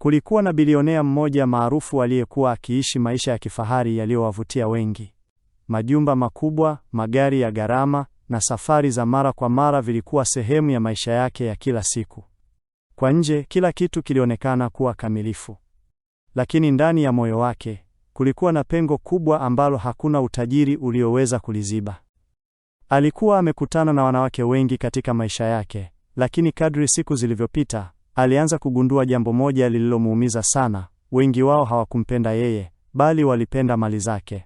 Kulikuwa na bilionea mmoja maarufu aliyekuwa akiishi maisha ya kifahari yaliyowavutia wengi. Majumba makubwa, magari ya gharama na safari za mara kwa mara vilikuwa sehemu ya maisha yake ya kila siku. Kwa nje, kila kitu kilionekana kuwa kamilifu. Lakini ndani ya moyo wake, kulikuwa na pengo kubwa ambalo hakuna utajiri ulioweza kuliziba. Alikuwa amekutana na wanawake wengi katika maisha yake, lakini kadri siku zilivyopita, alianza kugundua jambo moja lililomuumiza sana: wengi wao hawakumpenda yeye, bali walipenda mali zake.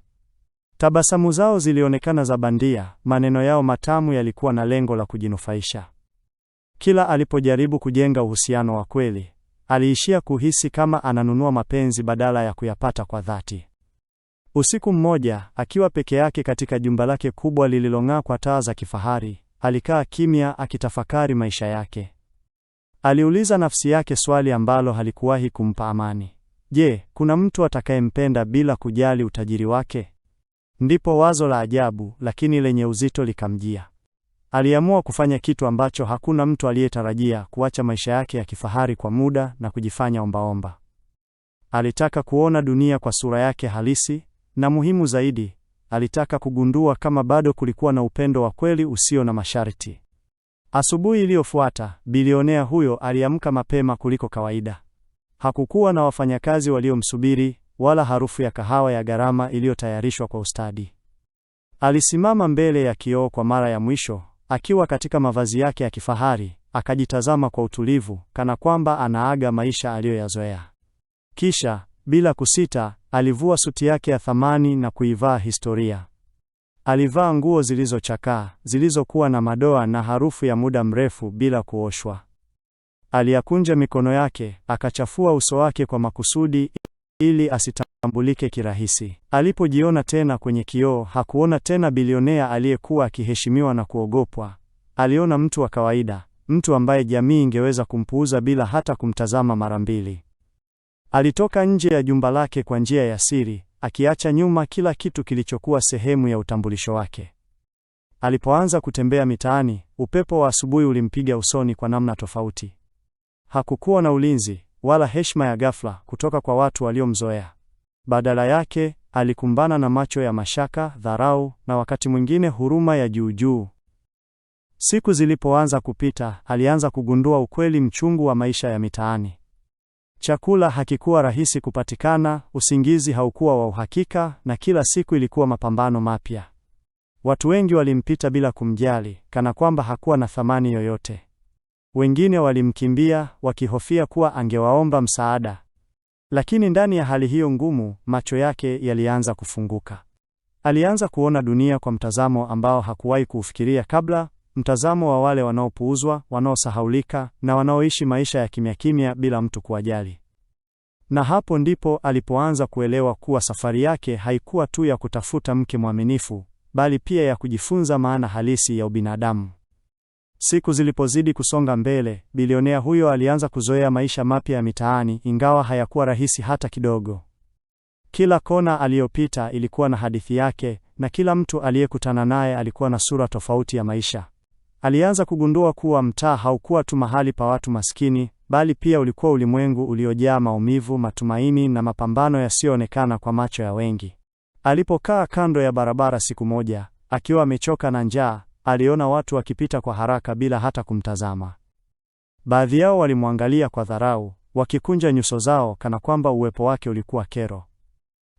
Tabasamu zao zilionekana za bandia, maneno yao matamu yalikuwa na lengo la kujinufaisha. Kila alipojaribu kujenga uhusiano wa kweli, aliishia kuhisi kama ananunua mapenzi badala ya kuyapata kwa dhati. Usiku mmoja, akiwa peke yake katika jumba lake kubwa lililong'aa kwa taa za kifahari, alikaa kimya akitafakari maisha yake. Aliuliza nafsi yake swali ambalo halikuwahi kumpa amani. Je, kuna mtu atakayempenda bila kujali utajiri wake? Ndipo wazo la ajabu lakini lenye uzito likamjia. Aliamua kufanya kitu ambacho hakuna mtu aliyetarajia: kuacha maisha yake ya kifahari kwa muda na kujifanya ombaomba. Alitaka kuona dunia kwa sura yake halisi, na muhimu zaidi, alitaka kugundua kama bado kulikuwa na upendo wa kweli usio na masharti. Asubuhi iliyofuata, bilionea huyo aliamka mapema kuliko kawaida. Hakukuwa na wafanyakazi waliomsubiri, wala harufu ya kahawa ya gharama iliyotayarishwa kwa ustadi. Alisimama mbele ya kioo kwa mara ya mwisho, akiwa katika mavazi yake ya kifahari, akajitazama kwa utulivu, kana kwamba anaaga maisha aliyoyazoea. Kisha, bila kusita, alivua suti yake ya thamani na kuivaa historia. Alivaa nguo zilizochakaa, zilizokuwa na madoa na harufu ya muda mrefu bila kuoshwa. Aliyakunja mikono yake, akachafua uso wake kwa makusudi ili asitambulike kirahisi. Alipojiona tena kwenye kioo, hakuona tena bilionea aliyekuwa akiheshimiwa na kuogopwa. Aliona mtu wa kawaida, mtu ambaye jamii ingeweza kumpuuza bila hata kumtazama mara mbili. Alitoka nje ya jumba lake kwa njia ya siri, akiacha nyuma kila kitu kilichokuwa sehemu ya utambulisho wake. Alipoanza kutembea mitaani, upepo wa asubuhi ulimpiga usoni kwa namna tofauti. Hakukuwa na ulinzi wala heshima ya ghafla kutoka kwa watu waliomzoea. Badala yake, alikumbana na macho ya mashaka, dharau na wakati mwingine huruma ya juu. Siku zilipoanza kupita, alianza kugundua ukweli mchungu wa maisha ya mitaani. Chakula hakikuwa rahisi kupatikana, usingizi haukuwa wa uhakika, na kila siku ilikuwa mapambano mapya. Watu wengi walimpita bila kumjali, kana kwamba hakuwa na thamani yoyote. Wengine walimkimbia, wakihofia kuwa angewaomba msaada. Lakini ndani ya hali hiyo ngumu, macho yake yalianza kufunguka. Alianza kuona dunia kwa mtazamo ambao hakuwahi kuufikiria kabla, mtazamo wa wale wanaopuuzwa, wanaosahaulika, na wanaoishi maisha ya kimya kimya bila mtu kuwajali. Na hapo ndipo alipoanza kuelewa kuwa safari yake haikuwa tu ya kutafuta mke mwaminifu, bali pia ya kujifunza maana halisi ya ubinadamu. Siku zilipozidi kusonga mbele, bilionea huyo alianza kuzoea maisha mapya ya mitaani, ingawa hayakuwa rahisi hata kidogo. Kila kona aliyopita ilikuwa na hadithi yake, na kila mtu aliyekutana naye alikuwa na sura tofauti ya maisha. Alianza kugundua kuwa mtaa haukuwa tu mahali pa watu maskini, bali pia ulikuwa ulimwengu uliojaa maumivu, matumaini na mapambano yasiyoonekana kwa macho ya wengi. Alipokaa kando ya barabara siku moja, akiwa amechoka na njaa, aliona watu wakipita kwa haraka bila hata kumtazama. Baadhi yao walimwangalia kwa dharau, wakikunja nyuso zao kana kwamba uwepo wake ulikuwa kero.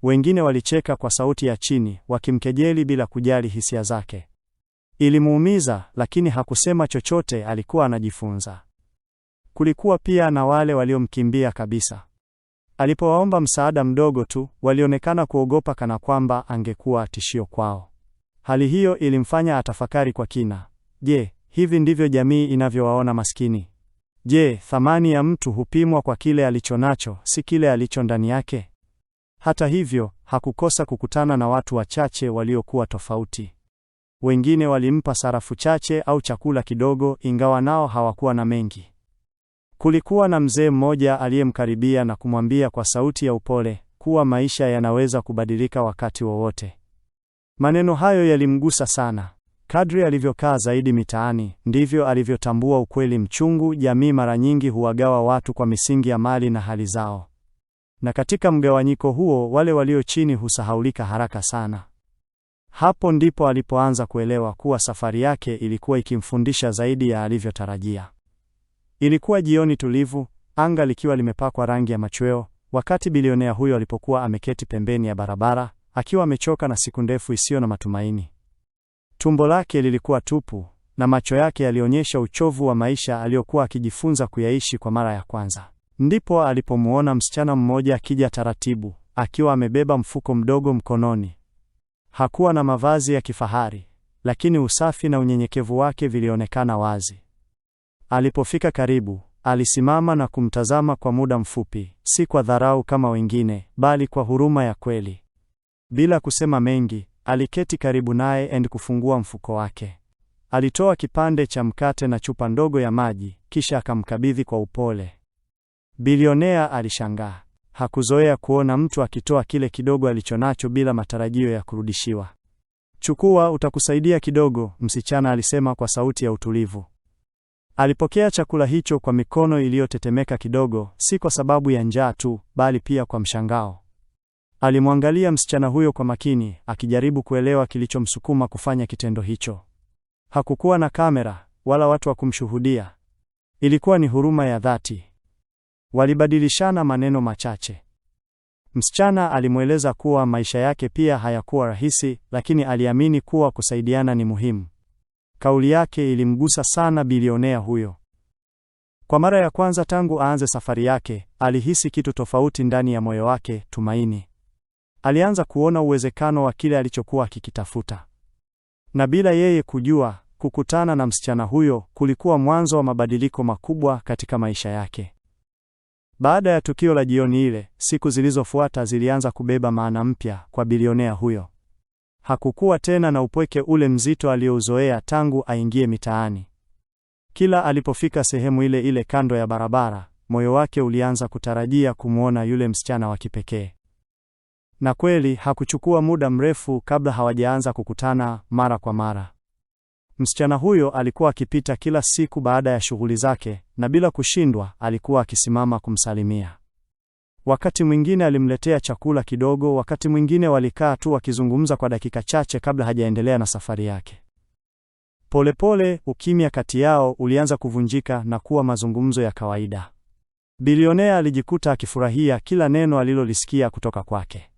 Wengine walicheka kwa sauti ya chini, wakimkejeli bila kujali hisia zake. Ilimuumiza, lakini hakusema chochote, alikuwa anajifunza. Kulikuwa pia na wale waliomkimbia kabisa. Alipowaomba msaada mdogo tu, walionekana kuogopa kana kwamba angekuwa tishio kwao. Hali hiyo ilimfanya atafakari kwa kina. Je, hivi ndivyo jamii inavyowaona maskini? Je, thamani ya mtu hupimwa kwa kile alichonacho, si kile alicho ndani yake? Hata hivyo, hakukosa kukutana na watu wachache waliokuwa tofauti. Wengine walimpa sarafu chache au chakula kidogo, ingawa nao hawakuwa na mengi. Kulikuwa na mzee mmoja aliyemkaribia na kumwambia kwa sauti ya upole kuwa maisha yanaweza kubadilika wakati wowote. Maneno hayo yalimgusa sana. Kadri alivyokaa zaidi mitaani, ndivyo alivyotambua ukweli mchungu: jamii mara nyingi huwagawa watu kwa misingi ya mali na hali zao. Na katika mgawanyiko huo, wale walio chini husahaulika haraka sana. Hapo ndipo alipoanza kuelewa kuwa safari yake ilikuwa ikimfundisha zaidi ya alivyotarajia. Ilikuwa jioni tulivu, anga likiwa limepakwa rangi ya machweo, wakati bilionea huyo alipokuwa ameketi pembeni ya barabara, akiwa amechoka na siku ndefu isiyo na matumaini. Tumbo lake lilikuwa tupu, na macho yake yalionyesha uchovu wa maisha aliyokuwa akijifunza kuyaishi kwa mara ya kwanza. Ndipo alipomuona msichana mmoja akija taratibu, akiwa amebeba mfuko mdogo mkononi. Hakuwa na mavazi ya kifahari, lakini usafi na unyenyekevu wake vilionekana wazi. Alipofika karibu, alisimama na kumtazama kwa muda mfupi, si kwa dharau kama wengine, bali kwa huruma ya kweli. Bila kusema mengi, aliketi karibu naye na kufungua mfuko wake. Alitoa kipande cha mkate na chupa ndogo ya maji, kisha akamkabidhi kwa upole. Bilionea alishangaa. Hakuzoea kuona mtu akitoa kile kidogo alichonacho bila matarajio ya kurudishiwa. "Chukua, utakusaidia kidogo," msichana alisema kwa sauti ya utulivu. Alipokea chakula hicho kwa mikono iliyotetemeka kidogo, si kwa sababu ya njaa tu, bali pia kwa mshangao. Alimwangalia msichana huyo kwa makini, akijaribu kuelewa kilichomsukuma kufanya kitendo hicho. Hakukuwa na kamera, wala watu wa kumshuhudia. Ilikuwa ni huruma ya dhati. Walibadilishana maneno machache. Msichana alimweleza kuwa maisha yake pia hayakuwa rahisi, lakini aliamini kuwa kusaidiana ni muhimu. Kauli yake ilimgusa sana bilionea huyo. Kwa mara ya kwanza tangu aanze safari yake, alihisi kitu tofauti ndani ya moyo wake: tumaini. Alianza kuona uwezekano wa kile alichokuwa akikitafuta. Na bila yeye kujua, kukutana na msichana huyo kulikuwa mwanzo wa mabadiliko makubwa katika maisha yake. Baada ya tukio la jioni ile, siku zilizofuata zilianza kubeba maana mpya kwa bilionea huyo. Hakukuwa tena na upweke ule mzito aliouzoea tangu aingie mitaani. Kila alipofika sehemu ile ile kando ya barabara, moyo wake ulianza kutarajia kumwona yule msichana wa kipekee. Na kweli, hakuchukua muda mrefu kabla hawajaanza kukutana mara kwa mara. Msichana huyo alikuwa akipita kila siku baada ya shughuli zake, na bila kushindwa alikuwa akisimama kumsalimia. Wakati mwingine alimletea chakula kidogo, wakati mwingine walikaa tu wakizungumza kwa dakika chache kabla hajaendelea na safari yake. Polepole, ukimya kati yao ulianza kuvunjika na kuwa mazungumzo ya kawaida. Bilionea alijikuta akifurahia kila neno alilolisikia kutoka kwake.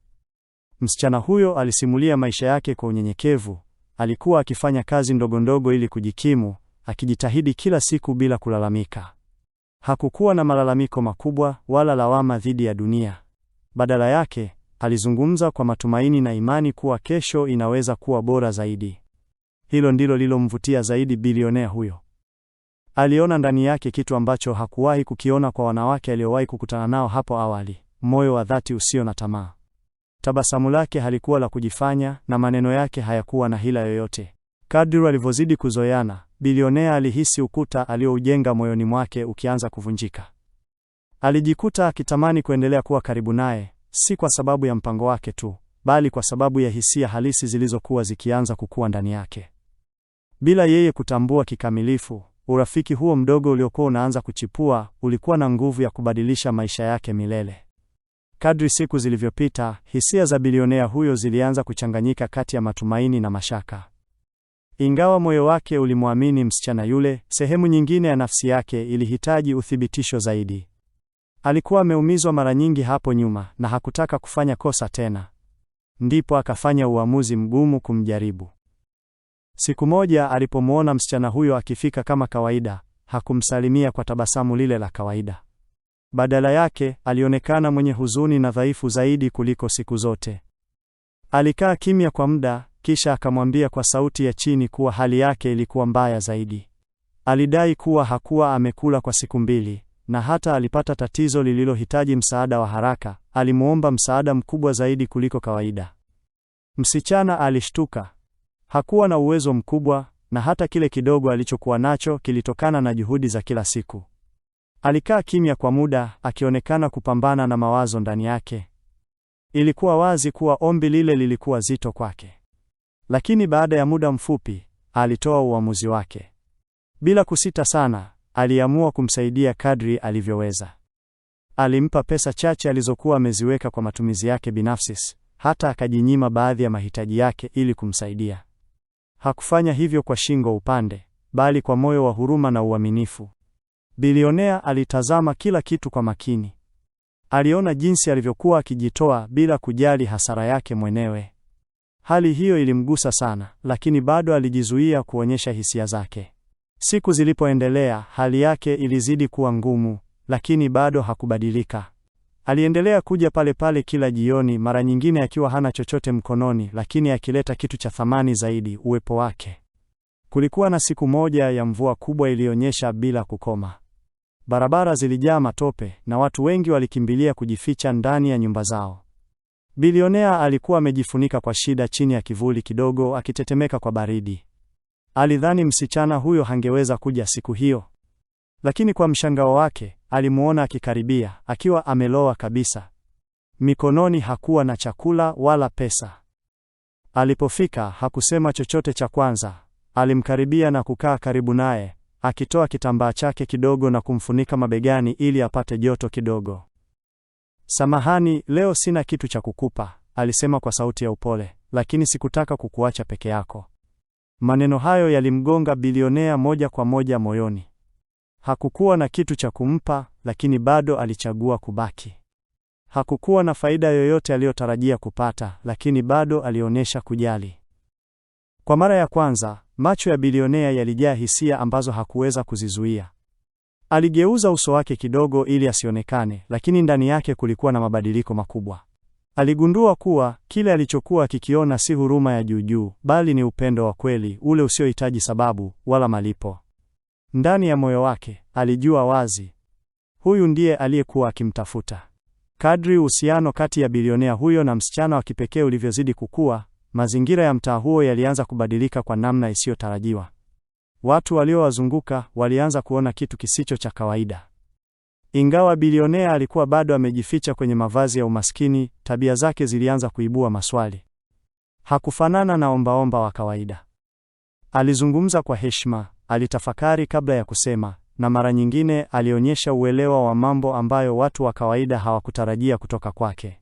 Msichana huyo alisimulia maisha yake kwa unyenyekevu. Alikuwa akifanya kazi ndogondogo ili kujikimu, akijitahidi kila siku bila kulalamika. Hakukuwa na malalamiko makubwa wala lawama dhidi ya dunia. Badala yake, alizungumza kwa matumaini na imani kuwa kesho inaweza kuwa bora zaidi. Hilo ndilo lilomvutia zaidi bilionea huyo. Aliona ndani yake kitu ambacho hakuwahi kukiona kwa wanawake aliowahi kukutana nao hapo awali: moyo wa dhati usio na tamaa. Tabasamu lake halikuwa la kujifanya, na maneno yake hayakuwa na hila yoyote. Kadri alivyozidi kuzoeana, bilionea alihisi ukuta alioujenga moyoni mwake ukianza kuvunjika. Alijikuta akitamani kuendelea kuwa karibu naye, si kwa sababu ya mpango wake tu, bali kwa sababu ya hisia halisi zilizokuwa zikianza kukua ndani yake. Bila yeye kutambua kikamilifu, urafiki huo mdogo uliokuwa unaanza kuchipua ulikuwa na nguvu ya kubadilisha maisha yake milele. Kadri siku zilivyopita, hisia za bilionea huyo zilianza kuchanganyika kati ya matumaini na mashaka. Ingawa moyo wake ulimwamini msichana yule, sehemu nyingine ya nafsi yake ilihitaji uthibitisho zaidi. Alikuwa ameumizwa mara nyingi hapo nyuma na hakutaka kufanya kosa tena. Ndipo akafanya uamuzi mgumu: kumjaribu. Siku moja alipomwona msichana huyo akifika kama kawaida, hakumsalimia kwa tabasamu lile la kawaida. Badala yake, alionekana mwenye huzuni na dhaifu zaidi kuliko siku zote. Alikaa kimya kwa muda, kisha akamwambia kwa sauti ya chini kuwa hali yake ilikuwa mbaya zaidi. Alidai kuwa hakuwa amekula kwa siku 2, na hata alipata tatizo lililohitaji msaada wa haraka, alimuomba msaada mkubwa zaidi kuliko kawaida. Msichana alishtuka. Hakuwa na uwezo mkubwa, na hata kile kidogo alichokuwa nacho kilitokana na juhudi za kila siku. Alikaa kimya kwa muda, akionekana kupambana na mawazo ndani yake. Ilikuwa wazi kuwa ombi lile lilikuwa zito kwake. Lakini baada ya muda mfupi, alitoa uamuzi wake. Bila kusita sana, aliamua kumsaidia kadri alivyoweza. Alimpa pesa chache alizokuwa ameziweka kwa matumizi yake binafsi, hata akajinyima baadhi ya mahitaji yake ili kumsaidia. Hakufanya hivyo kwa shingo upande, bali kwa moyo wa huruma na uaminifu. Bilionea alitazama kila kitu kwa makini. Aliona jinsi alivyokuwa akijitoa bila kujali hasara yake mwenyewe. Hali hiyo ilimgusa sana, lakini bado alijizuia kuonyesha hisia zake. Siku zilipoendelea, hali yake ilizidi kuwa ngumu, lakini bado hakubadilika. Aliendelea kuja pale pale kila jioni, mara nyingine akiwa hana chochote mkononi, lakini akileta kitu cha thamani zaidi, uwepo wake. Kulikuwa na siku moja ya mvua kubwa iliyonyesha bila kukoma. Barabara zilijaa matope na watu wengi walikimbilia kujificha ndani ya nyumba zao. Bilionea alikuwa amejifunika kwa shida chini ya kivuli kidogo, akitetemeka kwa baridi. Alidhani msichana huyo hangeweza kuja siku hiyo. Lakini kwa mshangao wake, alimuona akikaribia, akiwa amelowa kabisa. Mikononi hakuwa na chakula wala pesa. Alipofika, hakusema chochote cha kwanza. Alimkaribia na kukaa karibu naye, akitoa kitambaa chake kidogo na kumfunika mabegani ili apate joto kidogo. "Samahani, leo sina kitu cha kukupa," alisema kwa sauti ya upole, "lakini sikutaka kukuacha peke yako." Maneno hayo yalimgonga bilionea moja kwa moja moyoni. Hakukuwa na kitu cha kumpa, lakini bado alichagua kubaki. Hakukuwa na faida yoyote aliyotarajia kupata, lakini bado alionyesha kujali. Kwa mara ya kwanza, macho ya bilionea yalijaa hisia ambazo hakuweza kuzizuia. Aligeuza uso wake kidogo ili asionekane, lakini ndani yake kulikuwa na mabadiliko makubwa. Aligundua kuwa kile alichokuwa akikiona si huruma ya juu, bali ni upendo wa kweli, ule usiohitaji sababu wala malipo. Ndani ya moyo wake, alijua wazi, huyu ndiye aliyekuwa akimtafuta. Kadri uhusiano kati ya bilionea huyo na msichana wa kipekee ulivyozidi kukua, mazingira ya mtaa huo yalianza kubadilika kwa namna isiyotarajiwa. Watu waliowazunguka walianza kuona kitu kisicho cha kawaida. Ingawa bilionea alikuwa bado amejificha kwenye mavazi ya umaskini, tabia zake zilianza kuibua maswali. Hakufanana na ombaomba wa kawaida. Alizungumza kwa heshima, alitafakari kabla ya kusema, na mara nyingine alionyesha uelewa wa mambo ambayo watu wa kawaida hawakutarajia kutoka kwake.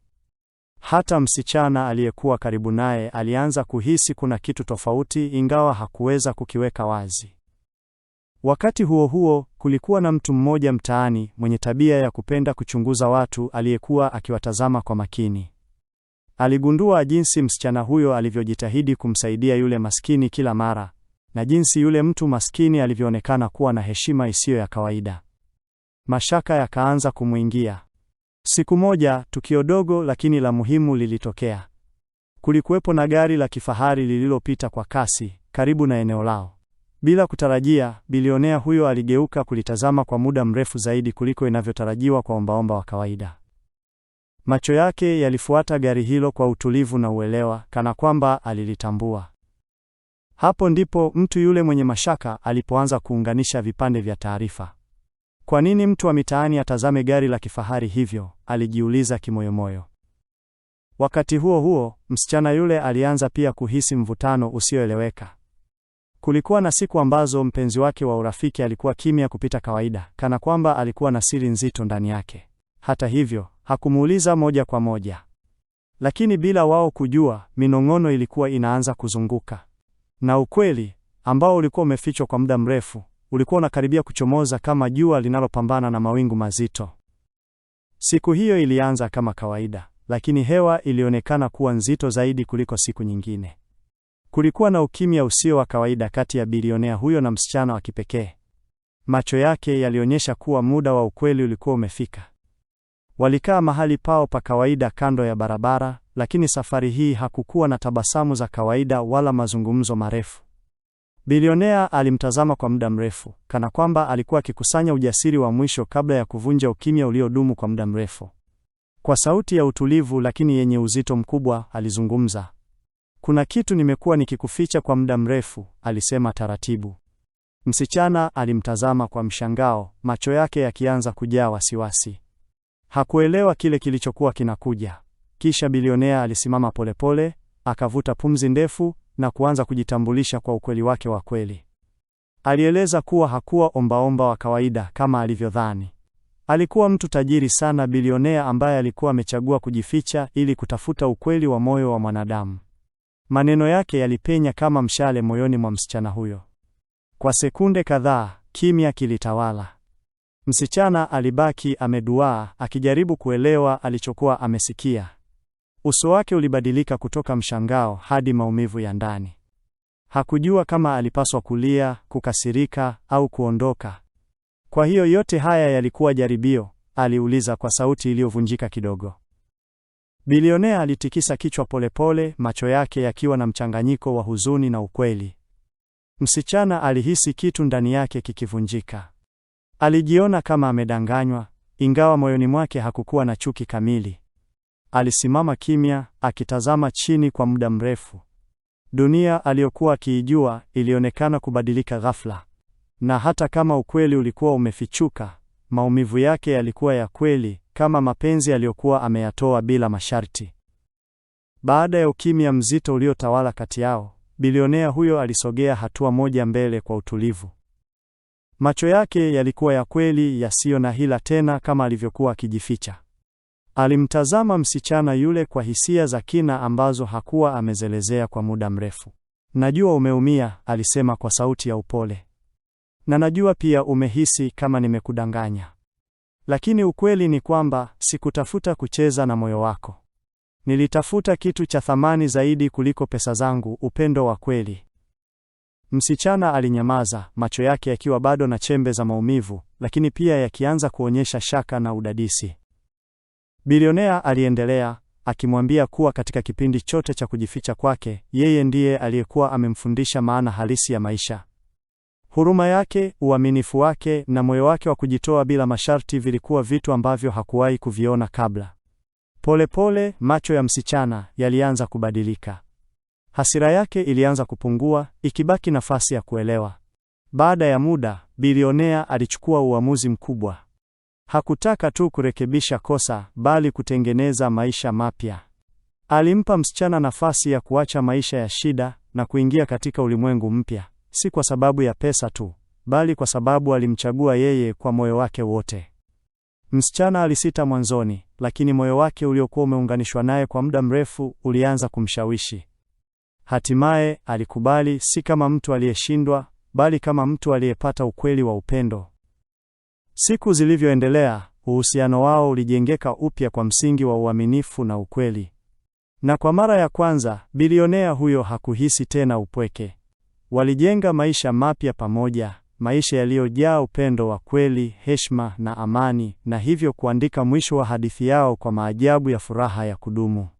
Hata msichana aliyekuwa karibu naye alianza kuhisi kuna kitu tofauti, ingawa hakuweza kukiweka wazi. Wakati huo huo, kulikuwa na mtu mmoja mtaani mwenye tabia ya kupenda kuchunguza watu aliyekuwa akiwatazama kwa makini. Aligundua jinsi msichana huyo alivyojitahidi kumsaidia yule maskini kila mara, na jinsi yule mtu maskini alivyoonekana kuwa na heshima isiyo ya kawaida. Mashaka yakaanza kumuingia. Siku moja, tukio dogo lakini la muhimu lilitokea. Kulikuwepo na gari la kifahari lililopita kwa kasi karibu na eneo lao. Bila kutarajia, bilionea huyo aligeuka kulitazama kwa muda mrefu zaidi kuliko inavyotarajiwa kwa ombaomba wa kawaida. Macho yake yalifuata gari hilo kwa utulivu na uelewa, kana kwamba alilitambua. Hapo ndipo mtu yule mwenye mashaka alipoanza kuunganisha vipande vya taarifa. Kwa nini mtu wa mitaani atazame gari la kifahari hivyo? Alijiuliza kimoyomoyo. Wakati huo huo, msichana yule alianza pia kuhisi mvutano usioeleweka. Kulikuwa na siku ambazo mpenzi wake wa urafiki alikuwa kimya kupita kawaida, kana kwamba alikuwa na siri nzito ndani yake. Hata hivyo, hakumuuliza moja kwa moja. Lakini bila wao kujua, minong'ono ilikuwa inaanza kuzunguka. Na ukweli, ambao ulikuwa umefichwa kwa muda mrefu, ulikuwa unakaribia kuchomoza kama jua linalopambana na mawingu mazito. Siku hiyo ilianza kama kawaida, lakini hewa ilionekana kuwa nzito zaidi kuliko siku nyingine. Kulikuwa na ukimya usio wa kawaida kati ya bilionea huyo na msichana wa kipekee. Macho yake yalionyesha kuwa muda wa ukweli ulikuwa umefika. Walikaa mahali pao pa kawaida kando ya barabara, lakini safari hii hakukuwa na tabasamu za kawaida wala mazungumzo marefu. Bilionea alimtazama kwa muda mrefu, kana kwamba alikuwa akikusanya ujasiri wa mwisho kabla ya kuvunja ukimya uliodumu kwa muda mrefu. Kwa sauti ya utulivu lakini yenye uzito mkubwa, alizungumza. "Kuna kitu nimekuwa nikikuficha kwa muda mrefu," alisema taratibu. Msichana alimtazama kwa mshangao, macho yake yakianza kujaa wasiwasi. Hakuelewa kile kilichokuwa kinakuja. Kisha bilionea alisimama polepole, akavuta pumzi ndefu, na kuanza kujitambulisha kwa ukweli wake wa kweli. Alieleza kuwa hakuwa ombaomba wa kawaida kama alivyodhani. Alikuwa mtu tajiri sana, bilionea ambaye alikuwa amechagua kujificha ili kutafuta ukweli wa moyo wa mwanadamu. Maneno yake yalipenya kama mshale moyoni mwa msichana huyo. Kwa sekunde kadhaa, kimya kilitawala. Msichana alibaki ameduaa, akijaribu kuelewa alichokuwa amesikia. Uso wake ulibadilika kutoka mshangao hadi maumivu ya ndani. Hakujua kama alipaswa kulia, kukasirika au kuondoka. Kwa hiyo yote haya yalikuwa jaribio? Aliuliza kwa sauti iliyovunjika kidogo. Bilionea alitikisa kichwa polepole, macho yake yakiwa na mchanganyiko wa huzuni na ukweli. Msichana alihisi kitu ndani yake kikivunjika. Alijiona kama amedanganywa, ingawa moyoni mwake hakukuwa na chuki kamili. Alisimama kimya, akitazama chini kwa muda mrefu. Dunia aliyokuwa akiijua ilionekana kubadilika ghafla. Na hata kama ukweli ulikuwa umefichuka, maumivu yake yalikuwa ya kweli, kama mapenzi aliyokuwa ameyatoa bila masharti. Baada ya ukimya mzito uliotawala kati yao, bilionea huyo alisogea hatua moja mbele kwa utulivu. Macho yake yalikuwa ya kweli, yasiyo na hila tena kama alivyokuwa akijificha. Alimtazama msichana yule kwa hisia za kina ambazo hakuwa amezelezea kwa muda mrefu. "Najua umeumia," alisema kwa sauti ya upole. "Na najua pia umehisi kama nimekudanganya. Lakini ukweli ni kwamba sikutafuta kucheza na moyo wako. Nilitafuta kitu cha thamani zaidi kuliko pesa zangu, upendo wa kweli." Msichana alinyamaza, macho yake yakiwa bado na chembe za maumivu, lakini pia yakianza kuonyesha shaka na udadisi. Bilionea aliendelea, akimwambia kuwa katika kipindi chote cha kujificha kwake, yeye ndiye aliyekuwa amemfundisha maana halisi ya maisha. Huruma yake, uaminifu wake na moyo wake wa kujitoa bila masharti vilikuwa vitu ambavyo hakuwahi kuviona kabla. Polepole, macho ya msichana yalianza kubadilika. Hasira yake ilianza kupungua, ikibaki nafasi ya kuelewa. Baada ya muda, bilionea alichukua uamuzi mkubwa. Hakutaka tu kurekebisha kosa, bali kutengeneza maisha mapya. Alimpa msichana nafasi ya kuacha maisha ya shida na kuingia katika ulimwengu mpya, si kwa sababu ya pesa tu, bali kwa sababu alimchagua yeye kwa moyo wake wote. Msichana alisita mwanzoni, lakini moyo wake uliokuwa umeunganishwa naye kwa muda mrefu ulianza kumshawishi. Hatimaye alikubali, si kama mtu aliyeshindwa, bali kama mtu aliyepata ukweli wa upendo. Siku zilivyoendelea, uhusiano wao ulijengeka upya kwa msingi wa uaminifu na ukweli. Na kwa mara ya kwanza, bilionea huyo hakuhisi tena upweke. Walijenga maisha mapya pamoja, maisha yaliyojaa upendo wa kweli, heshima na amani, na hivyo kuandika mwisho wa hadithi yao kwa maajabu ya furaha ya kudumu.